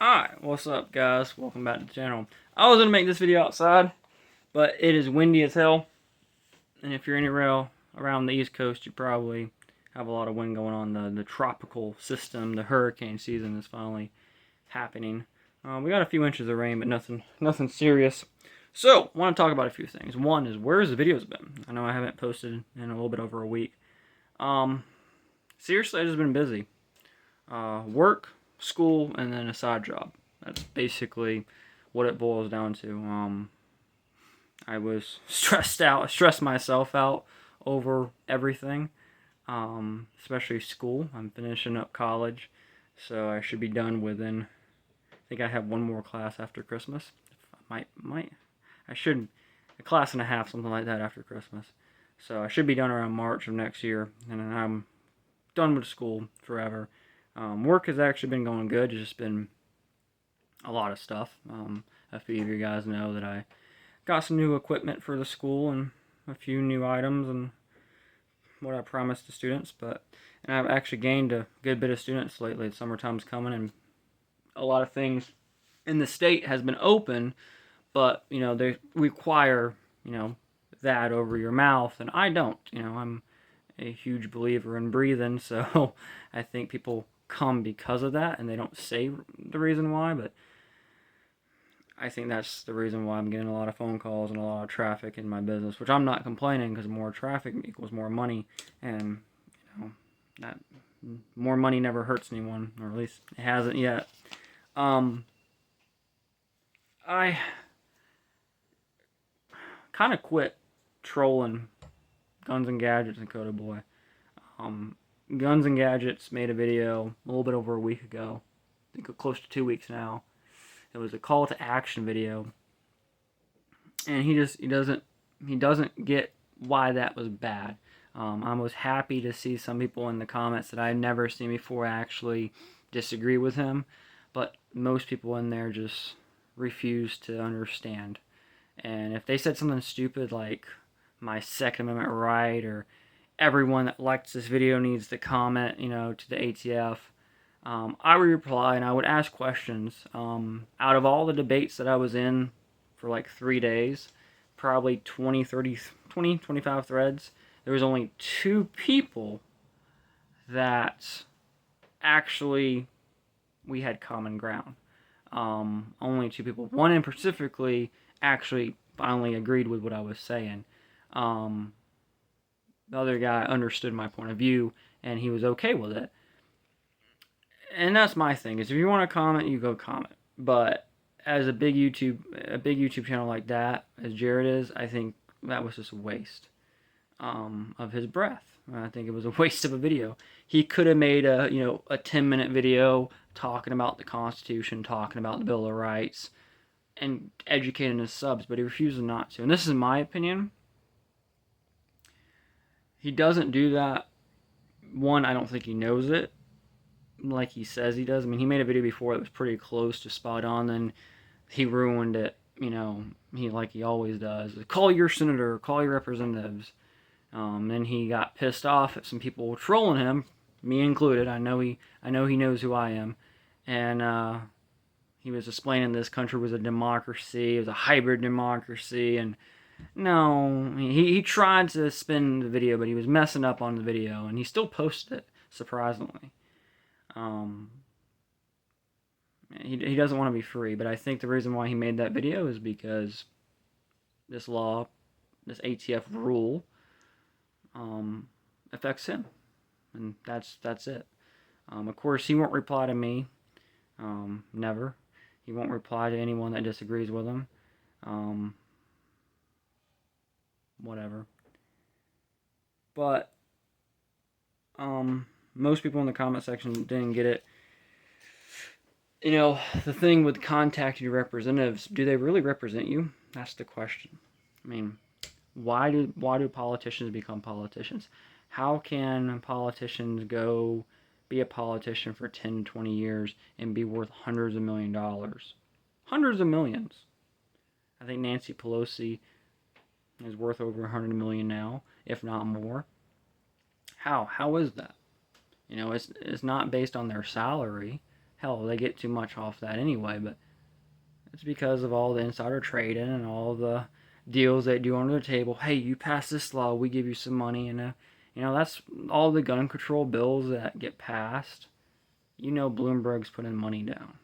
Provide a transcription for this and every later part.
Alright, what's up guys? Welcome back to the channel. I was going to make this video outside, but it is windy as hell. And if you're anywhere around the East Coast, you probably have a lot of wind going on. The tropical system, the hurricane season is finally happening. We got a few inches of rain, but nothing serious. So, I want to talk about a few things. One is, where's the videos been? I know I haven't posted in a little bit over a week. Seriously, I've just been busy. Work, school, and then a side job. That's basically what it boils down to. I was stressed myself out over everything, especially school. I'm finishing up college, so I should be done within, I think I have one more class after Christmas. I should, a class and a half, something like that after Christmas. So I should be done around March of next year, and then I'm done with school forever. Work has actually been going good. It's just been a lot of stuff. A few of you guys know that I got some new equipment for the school and a few new items and what I promised the students. And I've actually gained a good bit of students lately. Summertime's coming and a lot of things in the state has been open, but they require that over your mouth, and I don't. I'm a huge believer in breathing, so I think people come because of that, and they don't say the reason why, but I think that's the reason why I'm getting a lot of phone calls and a lot of traffic in my business, which I'm not complaining, because more traffic equals more money, and that more money never hurts anyone, or at least it hasn't yet. I kind of quit trolling Guns and Gadgets and Coda Boy. Guns and Gadgets made a video a little bit over a week ago. I think close to 2 weeks now. It was a call to action video, and he doesn't get why that was bad. I was happy to see some people in the comments that I've never seen before actually disagree with him, but most people in there just refuse to understand. And if they said something stupid like my Second Amendment right, or everyone that likes this video needs to comment, to the ATF, I would reply and I would ask questions. Out of all the debates that I was in for like 3 days, probably 25 threads, there was only 2 people that actually we had common ground. Only 2 people. One in specifically actually finally agreed with what I was saying. The other guy understood my point of view, and he was okay with it. And that's my thing, is if you want to comment, you go comment. But as a big YouTube channel like that, as Jared is, I think that was just a waste of his breath. I think it was a waste of a video. He could have made a 10-minute video talking about the Constitution, talking about the Bill of Rights, and educating his subs, but he refuses not to. And this is my opinion. He doesn't do that. One, I don't think he knows it like he says he does. I mean, he made a video before that was pretty close to spot on, then he ruined it, like he always does. Call your senator, call your representatives. Then he got pissed off at some people trolling him, me included. I know he knows who I am. And he was explaining this country was a democracy, it was a hybrid democracy, and no, he tried to spin the video, but he was messing up on the video, and he still posted it, surprisingly. He doesn't want to be free, but I think the reason why he made that video is because this law, this ATF rule, affects him, and that's it. Of course, he won't reply to me, never. He won't reply to anyone that disagrees with him. Whatever. But most people in the comment section didn't get it. The thing with contacting your representatives, do they really represent you? That's the question. I mean, why do politicians become politicians? How can politicians go be a politician for 10, 20 years and be worth hundreds of $millions? Hundreds of millions. I think Nancy Pelosi is worth over 100 million now, if not more. How is that? It's not based on their salary. Hell, they get too much off that anyway, but it's because of all the insider trading and all the deals they do under the table. Hey, you pass this law, we give you some money, and that's all the gun control bills that get passed. Bloomberg's putting money down.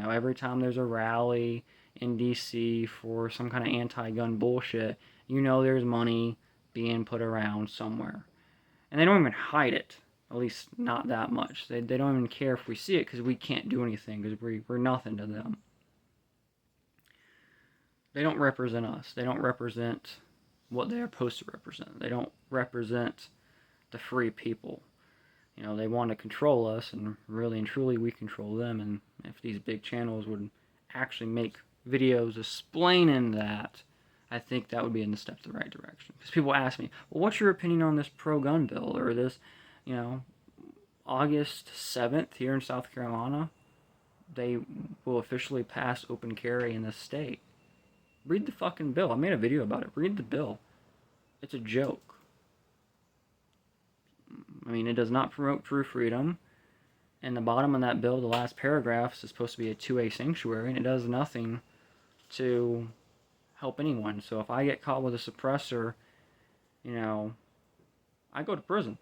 Every time there's a rally in D.C. for some kind of anti-gun bullshit, there's money being put around somewhere. And they don't even hide it, at least not that much. They don't even care if we see it because we can't do anything because we're nothing to them. They don't represent us. They don't represent what they are supposed to represent. They don't represent the free people. They want to control us, and really and truly we control them. And if these big channels would actually make videos explaining that, I think that would be in the step to the right direction. Because people ask me, well, what's your opinion on this pro-gun bill, or this, August 7th here in South Carolina, they will officially pass open carry in this state. Read the fucking bill. I made a video about it. Read the bill. It's a joke. I mean, it does not promote true freedom. And the bottom of that bill, the last paragraph, is supposed to be a 2A sanctuary, and it does nothing to help anyone. So if I get caught with a suppressor, I go to prison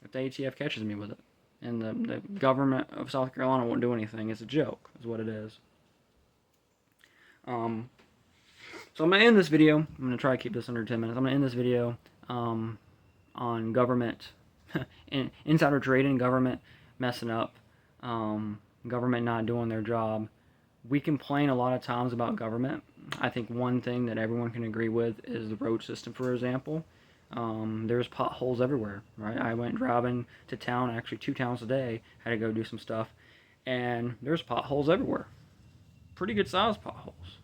if the ATF catches me with it. And the government of South Carolina won't do anything. It's a joke, is what it is. So I'm going to end this video. I'm going to try to keep this under 10 minutes. I'm going to end this video on government, insider trading, government messing up, government not doing their job. We complain a lot of times about government. I think one thing that everyone can agree with is the road system, for example. There's potholes everywhere, right? I went driving to town, actually 2 towns today, had to go do some stuff, and there's potholes everywhere. Pretty good sized potholes.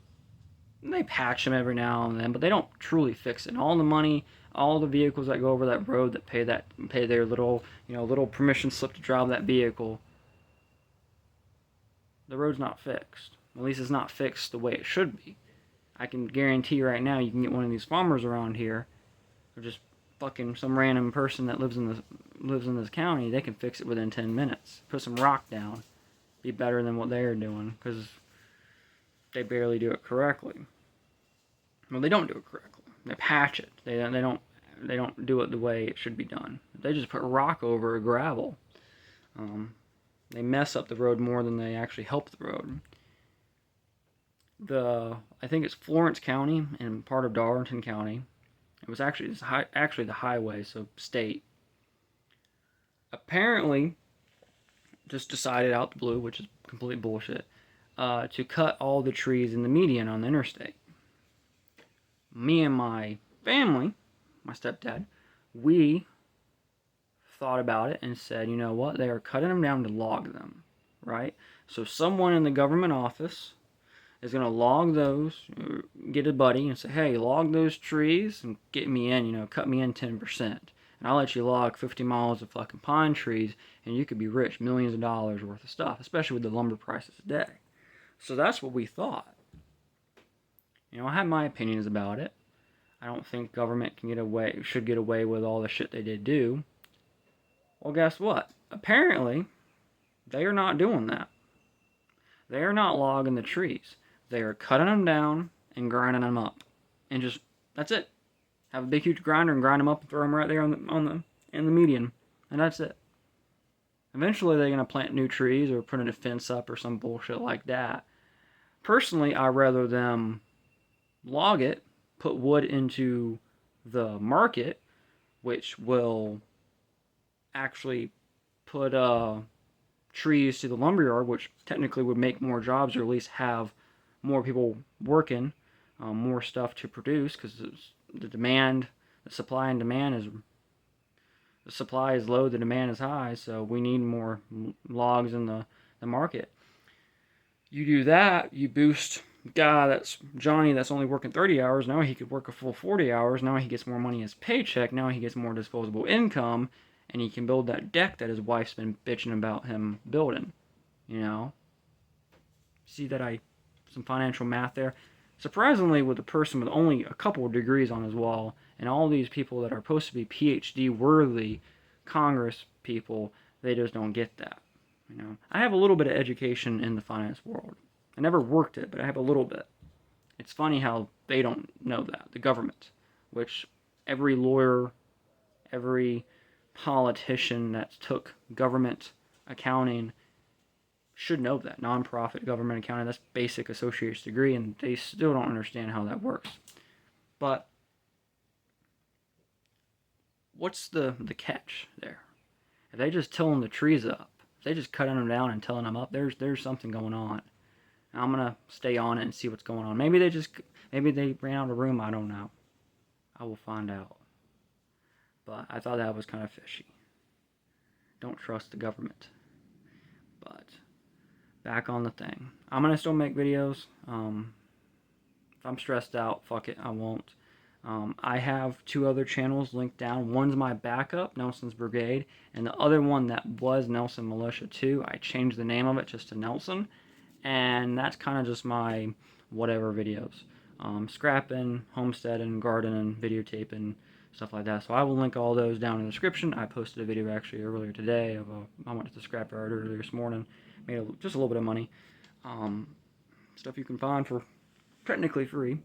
And they patch them every now and then, but they don't truly fix it. And all the money, all the vehicles that go over that road that pay their little permission slip to drive that vehicle, the road's not fixed. At least it's not fixed the way it should be. I can guarantee right now you can get one of these farmers around here, or just fucking some random person that lives in this county, they can fix it within 10 minutes. Put some rock down. Be better than what they're doing, because they barely do it correctly. Well, they don't do it correctly. They patch it. They don't do it the way it should be done. They just put rock over or gravel. They mess up the road more than they actually help the road. I think it's Florence County and part of Darlington County. It was actually the highway, so state. Apparently, just decided out the blue, which is complete bullshit, to cut all the trees in the median on the interstate. Me and my family, my stepdad, we thought about it and said, you know what, they are cutting them down to log them, right? So someone in the government office is going to log those, get a buddy and say, hey, log those trees and get me in, cut me in 10%. And I'll let you log 50 miles of fucking pine trees and you could be rich, millions of dollars worth of stuff, especially with the lumber prices today. So that's what we thought. I have my opinions about it. I don't think government should get away with all the shit they did do. Well, guess what? Apparently, they are not doing that. They are not logging the trees. They are cutting them down and grinding them up. And that's it. Have a big, huge grinder and grind them up and throw them right there in the median. And that's it. Eventually, they're going to plant new trees or put in a fence up or some bullshit like that. Personally, I'd rather them log it, put wood into the market, which will actually put trees to the lumberyard, which technically would make more jobs, or at least have more people working, more stuff to produce, because the supply and demand is, the supply is low, the demand is high, so we need more logs in the market. You do that, you boost Johnny that's only working 30 hours, now he could work a full 40 hours, now he gets more money in his paycheck, now he gets more disposable income, and he can build that deck that his wife's been bitching about him building, See that some financial math there? Surprisingly, with a person with only a couple of degrees on his wall, and all these people that are supposed to be PhD-worthy Congress people, they just don't get that. You know, I have a little bit of education in the finance world. I never worked it, but I have a little bit. It's funny how they don't know that, the government, which every lawyer, every politician that took government accounting should know that. Nonprofit government accounting, that's basic associate's degree, and they still don't understand how that works. But what's the catch there? If they just tilling the trees up, if they just cutting them down and tilling them up, there's something going on. And I'm gonna stay on it and see what's going on. Maybe they ran out of room. I don't know. I will find out. But I thought that was kind of fishy. Don't trust the government. But back on the thing. I'm gonna still make videos. If I'm stressed out, fuck it, I won't. I have 2 other channels linked down. One's my backup, Nelson's Brigade, and the other one that was Nelson Militia 2. I changed the name of it just to Nelson, and that's kind of just my whatever videos. Scrapping, homesteading, gardening, videotaping, stuff like that. So I will link all those down in the description. I posted a video actually earlier today of I went to the scrapyard earlier this morning, made just a little bit of money. Stuff you can find for technically free.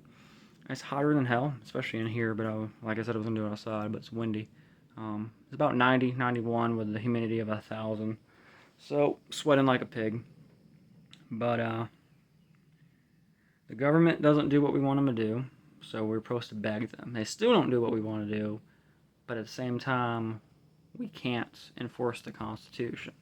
It's hotter than hell, especially in here, but like I said, I was going to do it outside, but it's windy. It's about 90, 91 with the humidity of 1,000. So, sweating like a pig. But, the government doesn't do what we want them to do, so we're supposed to beg them. They still don't do what we want to do, but at the same time, we can't enforce the Constitution.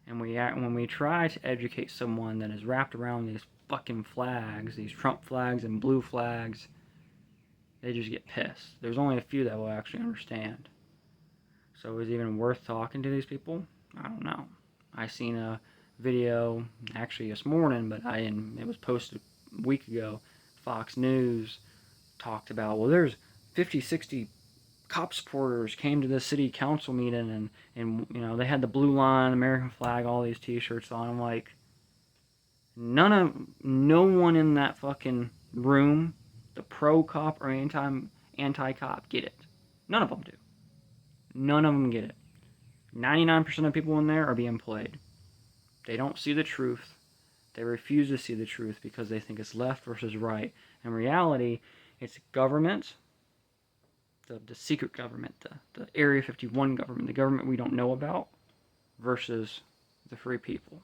And when we try to educate someone that is wrapped around these fucking flags, these Trump flags and blue flags, they just get pissed. There's only a few that will actually understand. So is it even worth talking to these people? I don't know. I seen a video actually this morning, but it was posted a week ago. Fox News talked about, well, there's 50, 60 cop supporters came to the city council meeting, and you know, they had the blue line, American flag, all these t-shirts on. I'm like, no one in that fucking room, the pro-cop or anti-cop, get it. None of them do. None of them get it. 99% of people in there are being played. They don't see the truth. They refuse to see the truth because they think it's left versus right. In reality, it's government, the secret government, the Area 51 government, the government we don't know about, versus the free people.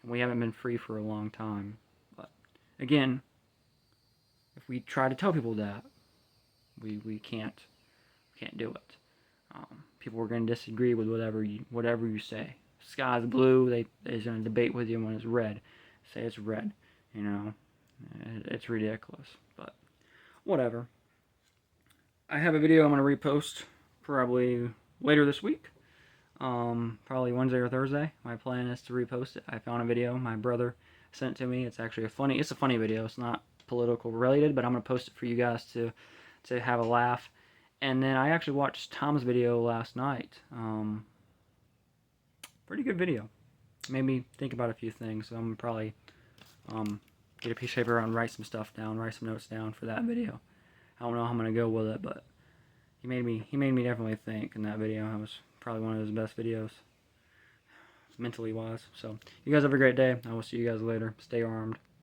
And we haven't been free for a long time. But again, if we try to tell people that, we can't do it. People are going to disagree with whatever you say. Sky's blue, they're going to debate with you when it's red. Say it's red, you know. It's ridiculous, but whatever. I have a video I'm going to repost probably later this week. Probably Wednesday or Thursday. My plan is to repost it. I found a video my brother sent to me. It's actually a funny video. It's not political related, but I'm going to post it for you guys to have a laugh. And then I actually watched Tom's video last night. Pretty good video. Made me think about a few things. So I'm going to probably get a piece of paper and write some stuff down, write some notes down for that video. I don't know how I'm going to go with it, but he made me definitely think in that video. It was probably one of his best videos, mentally wise. So, you guys have a great day. I will see you guys later. Stay armed.